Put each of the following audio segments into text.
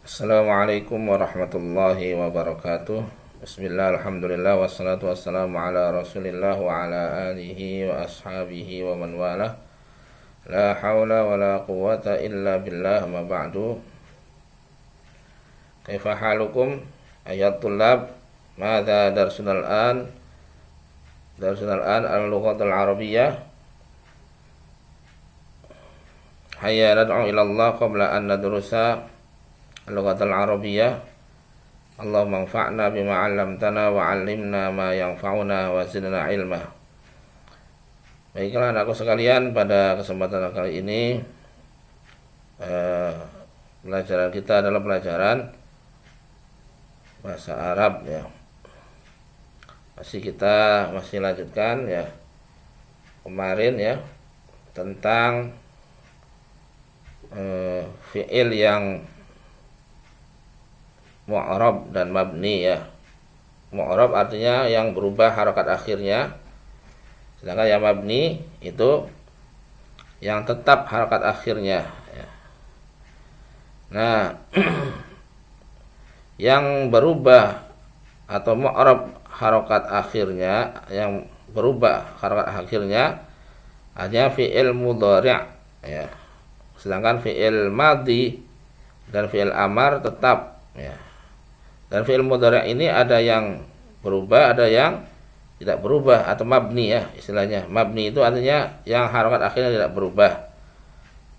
Assalamualaikum warahmatullahi wabarakatuh. Bismillah, alhamdulillah, wassalatu wassalamu ala rasulillah wa ala alihi wa ashabihi wa man wala. La hawla wa la quwata illa billah, ma ba'du. Kaifa halukum ayat tulab? Madza darsuna al-an? Darsuna al-an al-lughat al-arabiyyah. Hayya nad'u ila Allah qabla an nadrusa al-lughat al-arabiyyah. Allahumma anfa'na bima 'allamtana wa 'allimna ma yanfa'una wa zidna ilma. Baiklah anakku sekalian, pada kesempatan kali ini pelajaran kita adalah pelajaran bahasa Arab ya. Kita masih lanjutkan ya kemarin ya tentang fi'il yang mu'rab dan mabni ya. Mu'rab artinya yang berubah harokat akhirnya, sedangkan yang mabni itu yang tetap harokat akhirnya ya. Nah yang berubah atau mu'rab harokat akhirnya, yang berubah harokat akhirnya hanya fi'il mudhari' ya. Sedangkan fi'il madhi dan fi'il amar tetap ya. Dan fi'il mudhari' ini ada yang berubah, ada yang tidak berubah atau mabni ya istilahnya. Mabni itu artinya yang harokat akhirnya tidak berubah.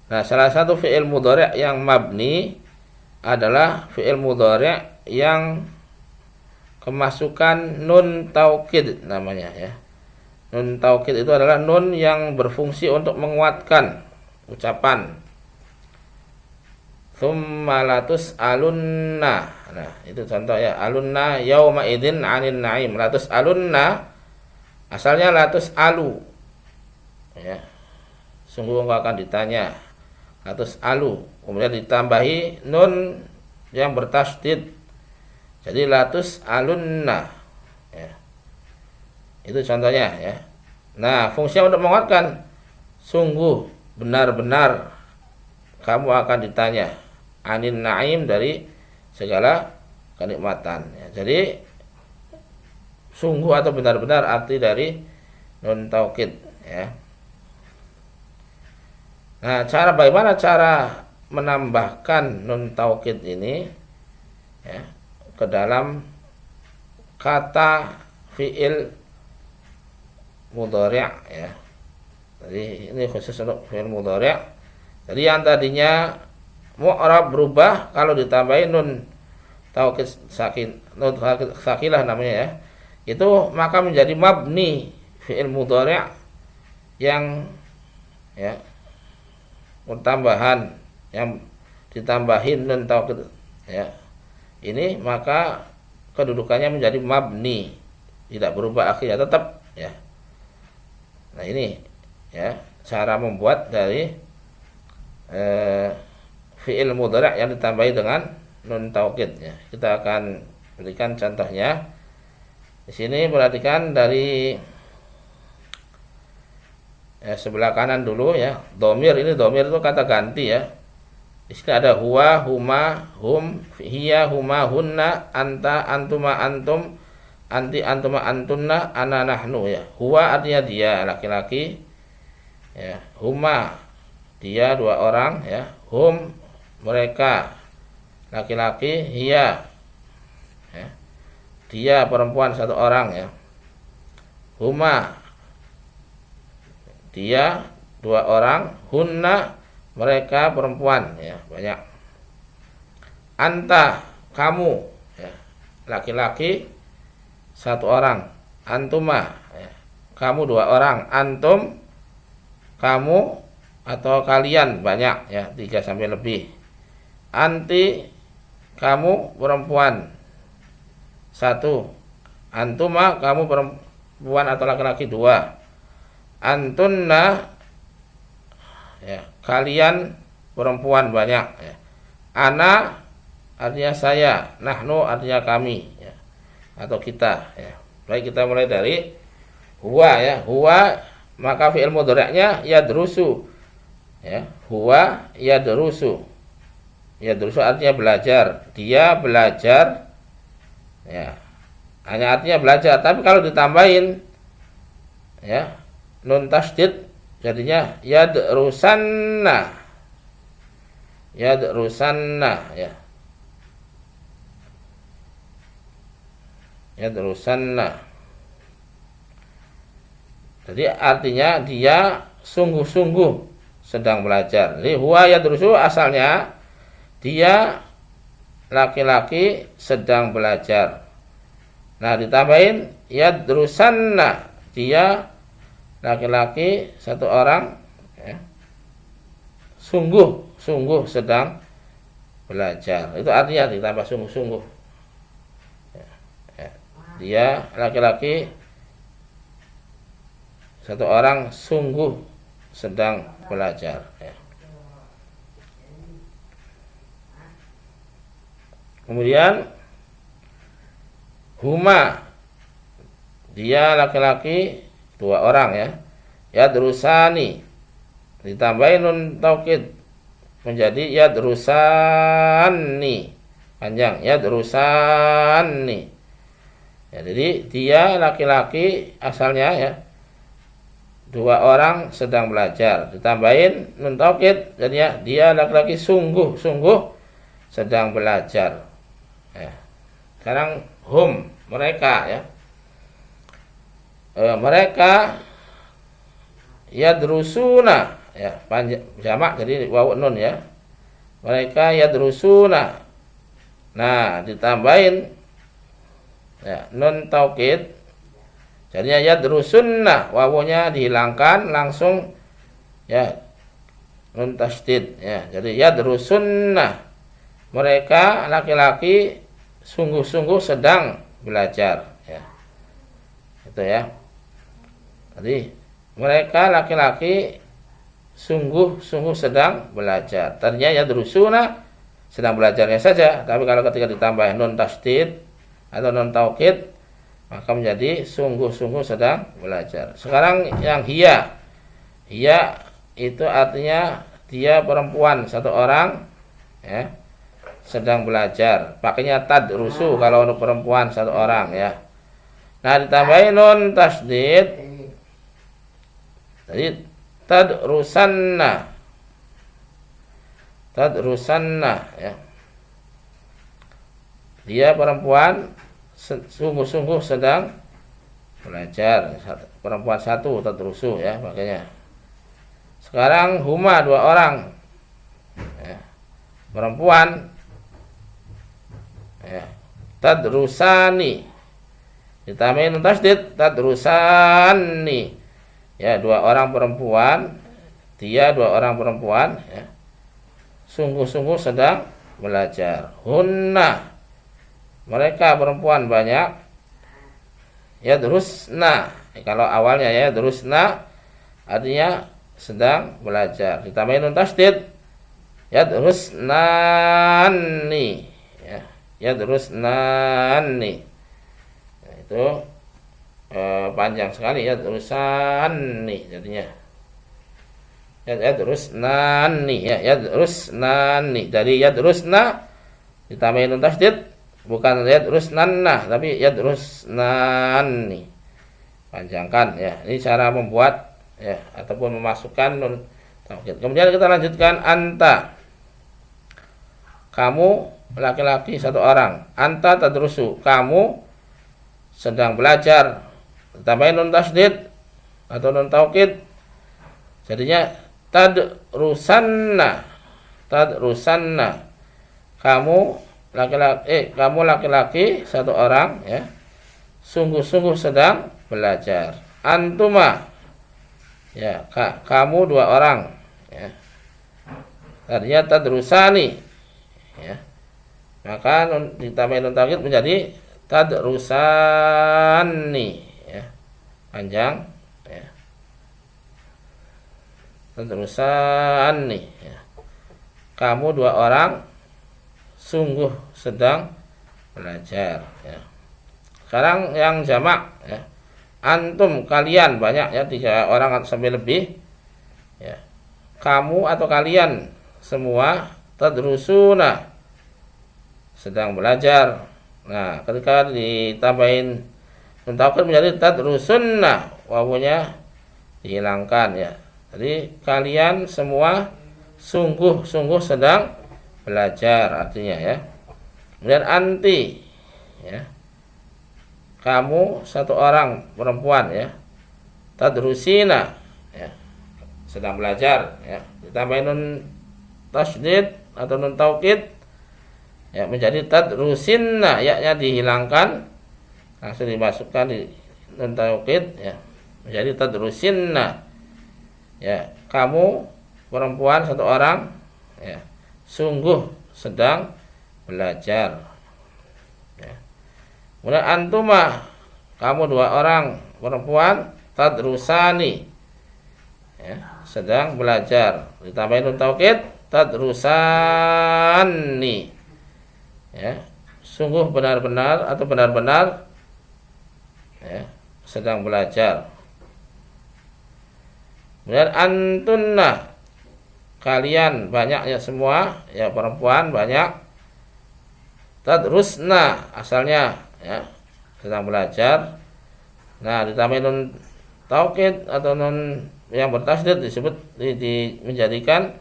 Nah, salah satu fi'il mudhari' yang mabni adalah fi'il mudhari' yang kemasukan nun taukid namanya ya. Nun taukid itu adalah nun yang berfungsi untuk menguatkan ucapan. Tsumma latus alunna. Nah, itu contoh ya. Alunna yauma idzin 'anil na'im. Latus alunna asalnya latus alu. Ya. Sungguh engkau akan ditanya. Latus alu. Kemudian ditambahi nun yang bertasydid. Jadi latus alunna. Ya. Itu contohnya ya. Nah, fungsinya untuk menguatkan, sungguh benar-benar kamu akan ditanya anin na'im, dari segala kenikmatan ya. Jadi sungguh atau benar-benar arti dari nun taukid ya. Nah, bagaimana cara menambahkan nun taukid ini ya ke dalam kata fi'il mudhari' ya. Jadi ini khusus untuk fi'il mudhari'. Jadi yang tadinya mu'rab berubah kalau ditambahin nun taukid sakilah namanya ya. Itu maka menjadi mabni fi'il mudhari' yang ya tambahan yang ditambahin nun taukid ya. Ini maka kedudukannya menjadi mabni, tidak berubah akhirnya, tetap ya. Nah, ini ya cara membuat dari fi'il mudhari' yang ditambahi dengan nun taukid ya. Kita akan berikan contohnya. Di sini perhatikan dari sebelah kanan dulu ya. Dhamir, ini dhamir itu kata ganti ya. Di sini ada huwa, huma, hum, hiya, huma, hunna, anta, antuma, antum, anti, antuma, antunna, ana, nahnu ya. Huwa artinya dia, laki-laki ya. Huma dia, dua orang ya. Hum mereka, laki-laki. Hiya ya, dia perempuan, satu orang ya. Huma dia, dua orang. Hunna mereka perempuan ya, banyak. Anta kamu ya, laki-laki, satu orang. Antuma ya, kamu, dua orang. Antum kamu atau kalian, banyak ya, 3 sampai lebih. Anti kamu perempuan, 1. Antuma kamu perempuan atau laki-laki, 2. Antunna ya, kalian perempuan, banyak ya. Ana artinya saya, nahnu artinya kami ya, atau kita ya. Baik, kita mulai dari huwa ya. Huwa maka fi'il mudhari'nya yadrusu ya. Huwa yadrusu Yadrusu artinya belajar. Dia belajar. Ya. Hanya artinya belajar. Tapi kalau ditambahin ya nun tasydid jadinya yadrusanna. Yadrusanna ya. Yadrusanna. Jadi artinya dia sungguh-sungguh sedang belajar. Jadi huwa yadrusu asalnya dia laki-laki sedang belajar. Nah ditambahin yadrusanna, dia laki-laki satu orang ya, sungguh sedang belajar. Itu artinya ditambah sungguh-sungguh ya. Dia laki-laki satu orang sungguh sedang belajar ya. Kemudian huma, dia laki-laki dua orang ya. Yadrusani ditambahin nun taukid menjadi yadrusani, panjang yadrusani ya. Jadi dia laki-laki asalnya ya, dua orang sedang belajar, ditambahin nun taukid jadinya dia laki-laki sungguh sedang belajar ya. Sekarang hum, mereka ya, mereka yadrusuna ya, panjang jamak jadi wawu nun ya. Mereka yadrusuna. Nah ditambahin ya nun taukid jadinya yadrusunna, wawunya dihilangkan langsung ya nun tasydid ya. Jadi yadrusunna, mereka laki-laki sungguh-sungguh sedang belajar ya. Itu ya. Jadi mereka laki-laki sungguh-sungguh sedang belajar. Tadinya yadrusuna, sedang belajarnya saja, tapi kalau ketika ditambah nun tasydid atau nun taukid maka menjadi sungguh-sungguh sedang belajar. Sekarang yang hiya itu artinya dia perempuan satu orang ya, sedang belajar. Pakainya tadrusu kalau untuk perempuan satu orang ya. Nah ditambahin nun tasydid jadi tadrusanna ya. Dia perempuan sungguh-sungguh sedang belajar. Perempuan satu tadrusu ya makanya. Sekarang huma, dua orang ya, perempuan ya, tadrusani ditambahin tasydid tadrusani ya, dua orang perempuan, dia dua orang perempuan ya, sungguh-sungguh sedang belajar. Hunna, mereka perempuan banyak. Yadrusna, kalau awalnya ya yadrusna artinya sedang belajar, ditambahin nun tasydid yadrusnani ya, yadrusnani nah, itu panjang sekali yadrusani jadinya yadrusnani ya, yadrusnani dari yadrusna ditambahin nun tasydid, bukan yadrusnanna tapi yadrusnani, panjangkan ya. Ini cara membuat ya ataupun memasukkan nun taukid. Kemudian kita lanjutkan anta, kamu laki-laki satu orang. Anta tadrusu, kamu sedang belajar. Tambahin nun tasydid atau nun taukid jadinya tadrusanna. Kamu laki-laki satu orang ya, sungguh-sungguh sedang belajar. Antuma ya, kamu dua orang ya, tadinya tadrusani ya, maka ditambahin nun taukid menjadi tadrusani ya, panjang ya, tadrusani ya. Kamu dua orang sungguh sedang belajar ya. Sekarang yang jamak ya, antum, kalian banyak ya, 3 orang sampai lebih ya. Kamu atau kalian semua tadrusuna, sedang belajar. Nah, ketika ditambahin nun taukid menjadi tadrusunna, wawunya dihilangkan ya. Jadi kalian semua sungguh-sungguh sedang belajar artinya ya. Kemudian anti ya. Kamu satu orang perempuan ya. Tadrusina ya. Sedang belajar ya. Ditambahin nun tasydid atau nun taukid ya menjadi tadrusinna, ya-nya dihilangkan langsung dimasukkan di nun taukid ya menjadi tadrusinna ya, kamu perempuan satu orang ya sungguh sedang belajar ya. Kemudian antuma, kamu dua orang perempuan, tadrusani ya, sedang belajar, ditambahin nun taukid tadrusani ya, sungguh benar-benar atau benar-benar ya, sedang belajar. Kemudian antunna, kalian banyak ya semua ya, perempuan banyak. Tadrusna, asalnya ya sedang belajar. Nah, ditambahin nun taukid atau nun yang bertasydid disebut menjadikan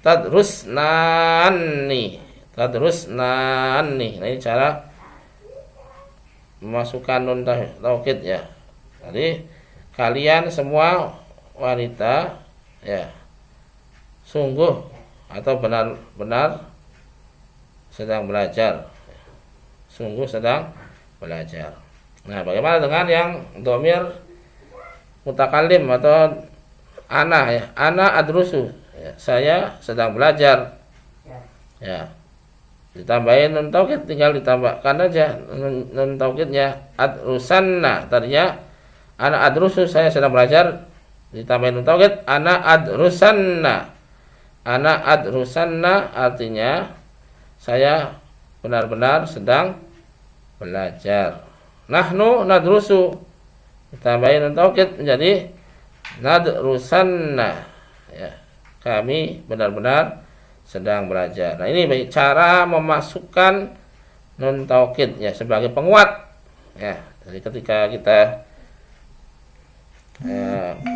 tadrusnani. Tadrusnani. Nah, ini cara memasukkan nun taukid ya. Jadi kalian semua wanita ya sungguh atau benar-benar sedang belajar. Sungguh sedang belajar. Nah, bagaimana dengan yang dhamir mutakallim atau ana ya? Ana adrusu ya, saya sedang belajar ya. Ditambahin nun taukid, tinggal ditambahkan aja nun taukidnya adrusanna. Tadinya ana adrusu, saya sedang belajar, ditambahin nun taukid ana adrusanna. Ana adrusanna artinya saya benar-benar sedang belajar. Nahnu nadrusu, ditambahin nun taukid menjadi nadrusanna ya, kami benar-benar sedang belajar. Nah, ini cara memasukkan nun taukid ya sebagai penguat ya. Jadi ketika kita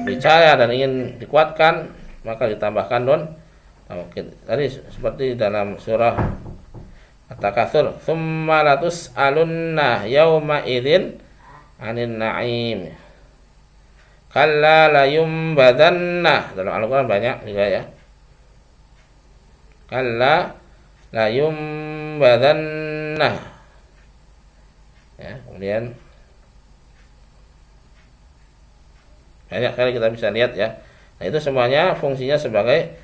bicara dan ingin dikuatkan, maka ditambahkan nun taukid. Tadi seperti dalam surah At-Takatsur, tsumma latus'alunna yauma idzin 'anin na'im. Kalla la yumbadanna. Dalam Al-Qur'an banyak juga ya. Kalla la yumbadanna. Ya, kemudian banyak kali kita bisa lihat ya. Nah, itu semuanya fungsinya sebagai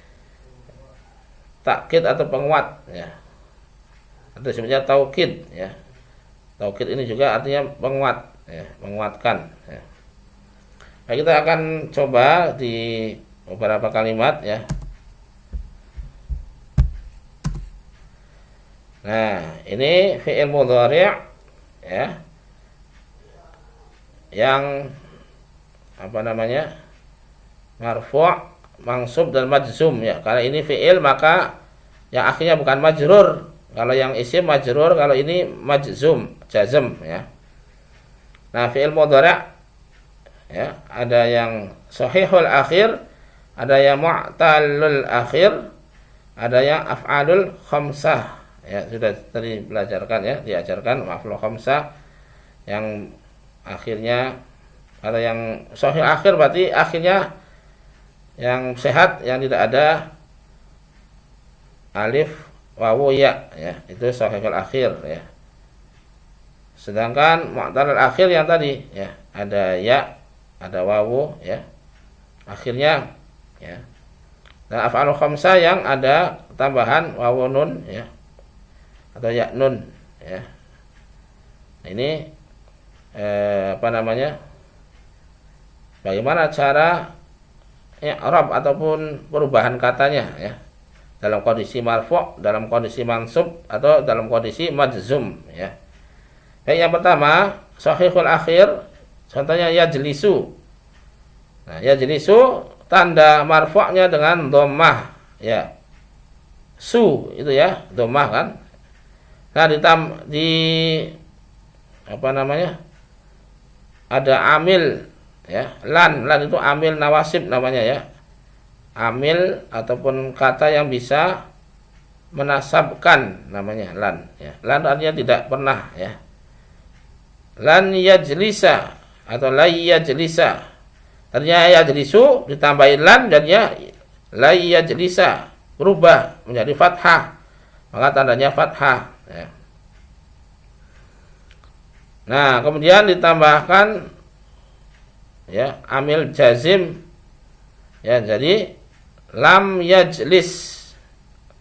takkid atau penguat ya. Atau sebenarnya taukid ya. Taukid ini juga artinya penguat ya, menguatkan ya. Nah, kita akan coba di beberapa kalimat ya. Nah, ini fi'il mudhari' ya. Yang apa namanya? Marfu', mansub dan majzum ya. Karena ini fi'il maka yang akhirnya bukan majrur. Kalau yang isim majrur, kalau ini majzum, jazm ya. Nah, fi'il mudhari' ya, ada yang sahihul akhir, ada yang mu'tallul akhir, ada yang af'alul khamsah. Ya, sudah tadi belajarkan ya, diajarkan af'alul khamsah yang akhirnya ada yang sahih akhir berarti akhirnya yang sehat, yang tidak ada alif wawu ya, ya itu sahihul akhir ya. Sedangkan mu'tallul akhir yang tadi ya, ada ya, ada wawu ya, akhirnya ya. Dan af'alul khamsah yang ada tambahan wawu nun ya, atau ya nun ya. Nah, ini apa namanya? Bagaimana cara i'rab ataupun perubahan katanya ya, dalam kondisi marfu', dalam kondisi mansub atau dalam kondisi majzum ya. Baik, yang pertama sahihul akhir, contohnya yajlisu. Nah, yajlisu tanda marfu'nya dengan dhammah ya. su itu ya, domah kan. Nah, di apa namanya? Ada amil ya, lan itu amil nawasib namanya ya. Amil ataupun kata yang bisa menasabkan namanya lan ya. Lan artinya tidak pernah ya. Lan yajlisa atau la yajlisa. Artinya yajlisu ditambahin lan jadinya la yajlisa, berubah menjadi fathah. Maka tandanya fathah ya. Nah, kemudian ditambahkan ya amil jazim ya, jadi lam yajlis.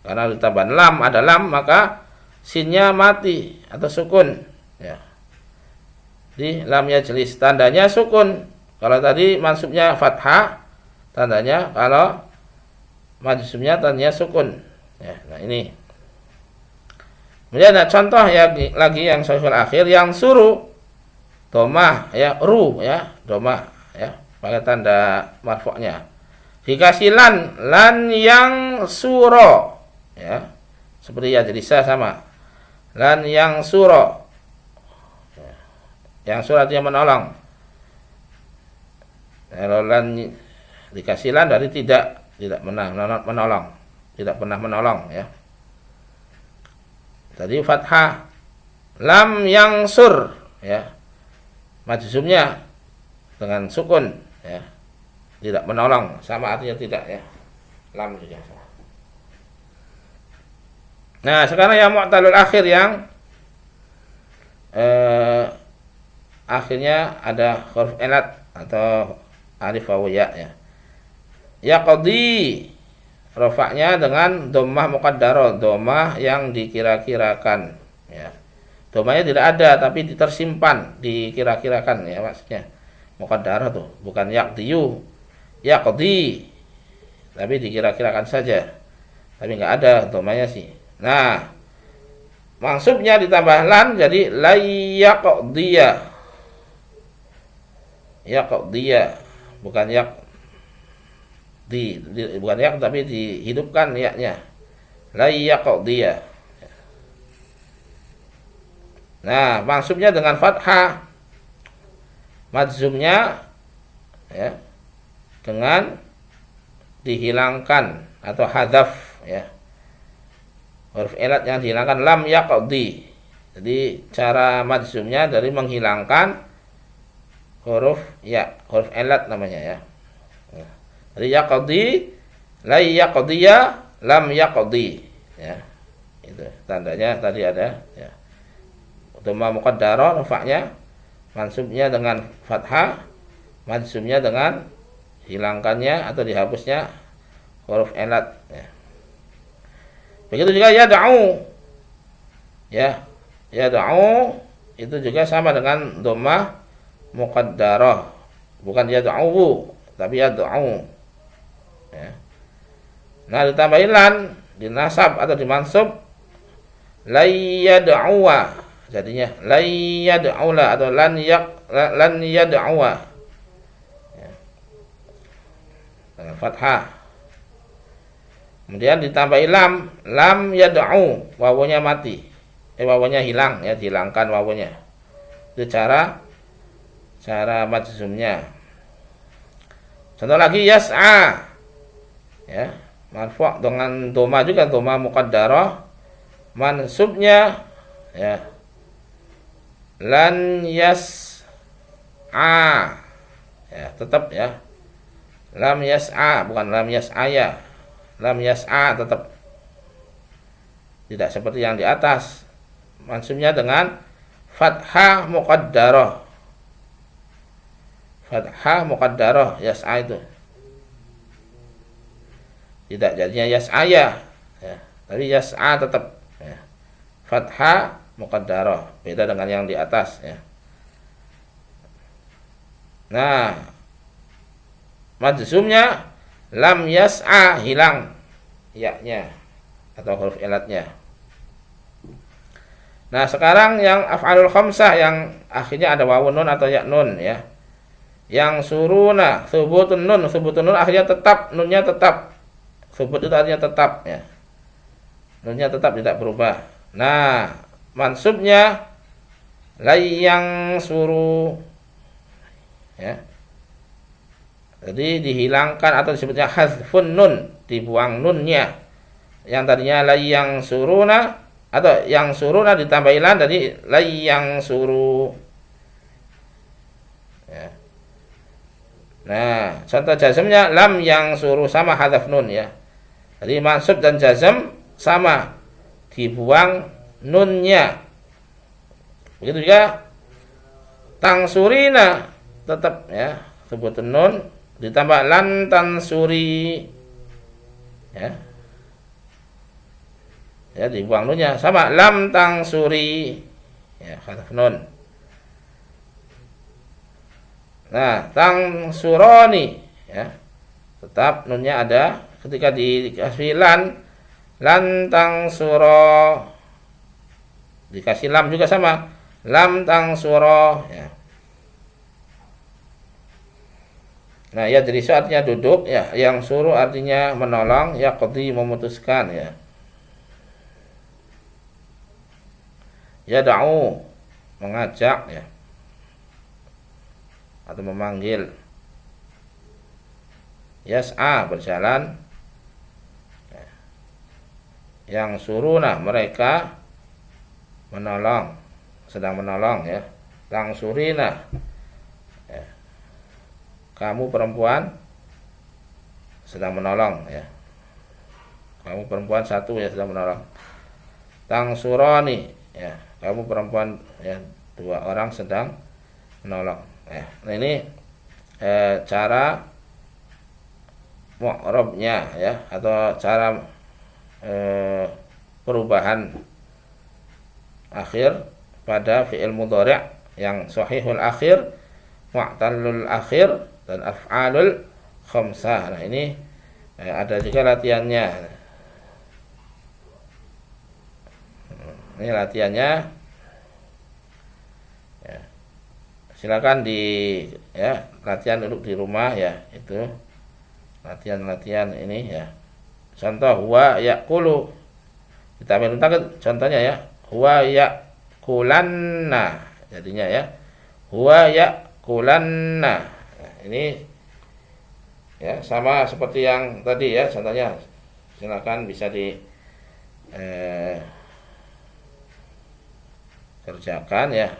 Karena ditambah lam, ada lam, maka sinnya mati atau sukun ya. Di lam yajlis tandanya sukun. Kalau tadi mansubnya fathah, tandanya, kalau majzumnya tandanya sukun ya. Nah, ini. Kemudian ada contoh ya lagi yang sahihul akhir, yang suruh domah ya, ru ya, domah ya, pakai tanda marfu'nya. Dikasih lan yang suro ya, seperti ya jadi sama, lan yang suro ya. Yang suro artinya menolong. Kalau lan dikasih lan dari tidak menolong, tidak pernah menolong ya. Tadi fathah lam yang sur ya, majzumnya dengan sukun ya, tidak menolong, sama artinya tidak ya, lam juga. Nah, sekarang yang mu'talul akhir yang akhirnya ada huruf elat atau alif waw ya ya. Yaqdi rofaknya dengan dhammah muqaddarah, dhammah yang dikira-kirakan ya. Dhammahnya tidak ada tapi tersimpan, dikira-kirakan ya maksudnya. Muqaddarah tuh bukan yaqdiyu, yaqdi, tapi dikira-kirakan saja. Tapi enggak ada dhammahnya sih. Nah, maksudnya ditambah lan jadi la yaqdiya. Yaqdiya bukan bukan yak tapi dihidupkan yaknya, la yaqdiya. Nah, maksudnya dengan fathah, majzumnya ya dengan dihilangkan atau hadzaf ya, huruf elat yang dihilangkan, lam yaqdi. Jadi cara majzumnya dari menghilangkan huruf ya, huruf elat namanya ya. Jadi yaqdi, la yaqdiya, lam yaqdi ya. Itu tandanya tadi ada ya. Dhammah muqaddarah rafa'nya, mansubnya dengan fathah, majzumnya dengan hilangkannya atau dihapusnya huruf elat ya. Begitu juga yad'u ya. Yad'u itu juga sama dengan dhammah muqaddarah, bukan yad'u tapi yad'u ya. Nah, ditambahin lan, dinasab atau dimansub la yad'uwa, jadinya la yad'ula atau lan yad'uwa ya, dengan fathah. Kemudian ditambahin lam yad'u, wawunya mati, wawunya hilang ya, dihilangkan wawunya. Itu cara majzumnya. Contoh lagi yas'a ya, marfu' dengan dhamma juga, dhamma muqaddarah, mansubnya ya lan yas'a ya, tetap ya, lam yas'a bukan lam yas'aya, lam yas'a tetap tidak seperti yang di atas, mansubnya dengan fathah muqaddarah. Fathah muqaddarah yas'a itu tidak jadinya yas'aya ya, tapi yas'a tetap ya. Fathah muqaddarah beda dengan yang di atas ya. Nah, majzumnya lam yas'a, hilang ya-nya atau huruf elatnya. Nah, sekarang yang af'alul khamsah yang akhirnya ada wawun nun atau ya nun ya. Yang suruna, subutun nun akhirnya tetap, nunnya tetap. Subut itu artinya tetap ya. nunnya tetap tidak berubah. Nah, mansubnya layang suruh, ya. Jadi dihilangkan atau disebutnya hadzfun nun, dibuang nunnya. Yang tadinya layang suruna atau yang suruna ditambah lan, jadi layang suruh. Ya. Nah, contoh jazmnya lam yang suruh sama hadzaf nun, ya. Jadi mansub dan jazm sama, dibuang nunnya. Begitu juga tangsurina tetap, ya, sebut nun ditambah lan tansuri, ya. Ya, dibuang nunnya sama lam tangsuri, ya, hadzaf nun. Nah, tangsuroni, ya, tetap nunnya ada. Ketika dikasih lan tangsuro, dikasih lam juga sama, lam tangsuro, ya. Nah, ya jadi artinya duduk, ya, yang suruh artinya menolong, ya, qadhi memutuskan, ya. Ya da'u mengajak, ya, atau memanggil. Yas'a berjalan, ya. Yang suruna mereka menolong, sedang menolong, ya. Tangsurina, ya, kamu perempuan sedang menolong, ya. Kamu perempuan satu, ya, sedang menolong. Tangsuroni, ya, kamu perempuan, ya, dua orang sedang menolong. Nah, ini cara mu'rabnya, ya, atau cara perubahan akhir pada fi'il mudhari' yang sahihul akhir, mu'tallul akhir, dan af'alul khamsah. Nah, ini ada juga latihannya. Ini latihannya, ya. Silakan ya, latihan duduk di rumah, ya, itu latihan ini, ya. Contoh huwa yaqulu, kita ambil contohnya, ya. Huwa yaqulanna, jadinya, ya, huwa yaqulanna. Nah, ini, ya, sama seperti yang tadi, ya, contohnya. Silakan bisa di kerjakan, ya.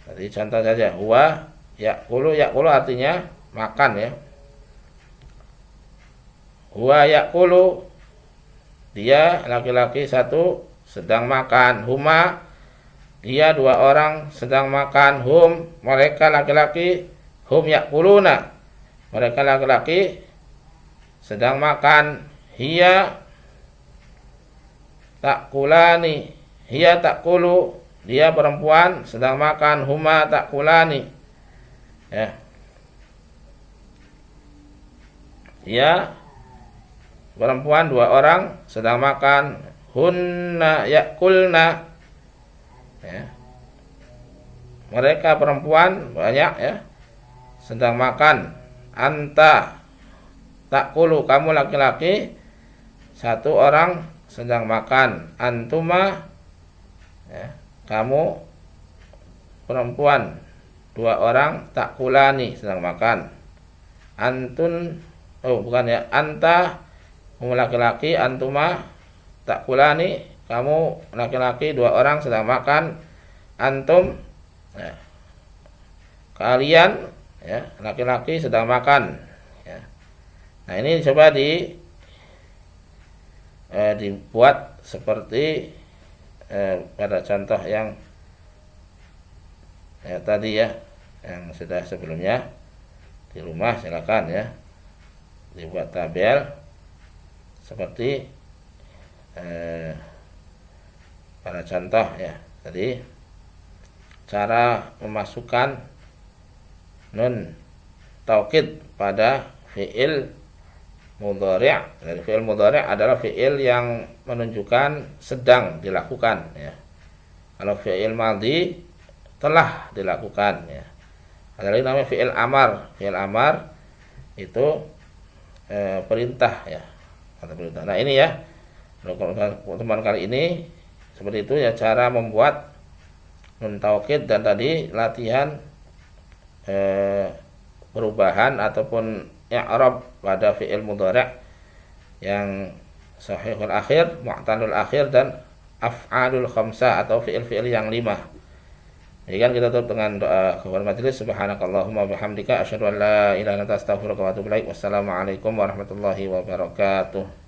Tadi contoh saja, huwa yaqulu artinya makan, ya. Huwa yaqulu, dia laki-laki satu sedang makan. Huma, dia dua orang sedang makan. Hum, mereka laki-laki. Hum yaquluna, mereka laki-laki sedang makan. Hiya takulani, hiya takulu, dia perempuan sedang makan. Huma takulani, ya. Dia perempuan dua orang sedang makan. Hunna yakulna, ya. Mereka perempuan banyak, ya, sedang makan. Anta takulu, kamu laki-laki satu orang sedang makan. Antuma, ya, kamu perempuan dua orang takulani sedang makan. Antun, oh bukan, ya, anta kamu laki-laki, antuma takulani, kamu laki-laki dua orang sedang makan. Antum, ya, kalian, ya, laki-laki sedang makan, ya. Nah, ini coba dibuat seperti pada contoh yang, ya, tadi, ya, yang sudah sebelumnya. Di rumah silakan, ya, dibuat tabel seperti pada contoh, ya, tadi cara memasukkan nun taukid pada fi'il mudhari'. Dari fi'il mudhari' adalah fi'il yang menunjukkan sedang dilakukan, ya. Kalau fi'il madhi telah dilakukan, ya. Ada lagi namanya fi'il amar. Fi'il amar itu perintah, ya, atau perintah. Nah, ini, ya, Pertemuan kali ini seperti itu ya, cara membuat nun taukid dan tadi latihan perubahan ataupun i'rab pada fi'il mudhari' yang sahihul akhir, mu'talul akhir, dan af'alul khamsah atau fi'il-fi'il yang 5. Jadi kan kita tutup dengan doa kepada majelis. Subhanakallahumma bihamdika asyhadu an la ilaha illa anta astaghfiruka wa atubu ilaik. Wassalamualaikum warahmatullahi wabarakatuh.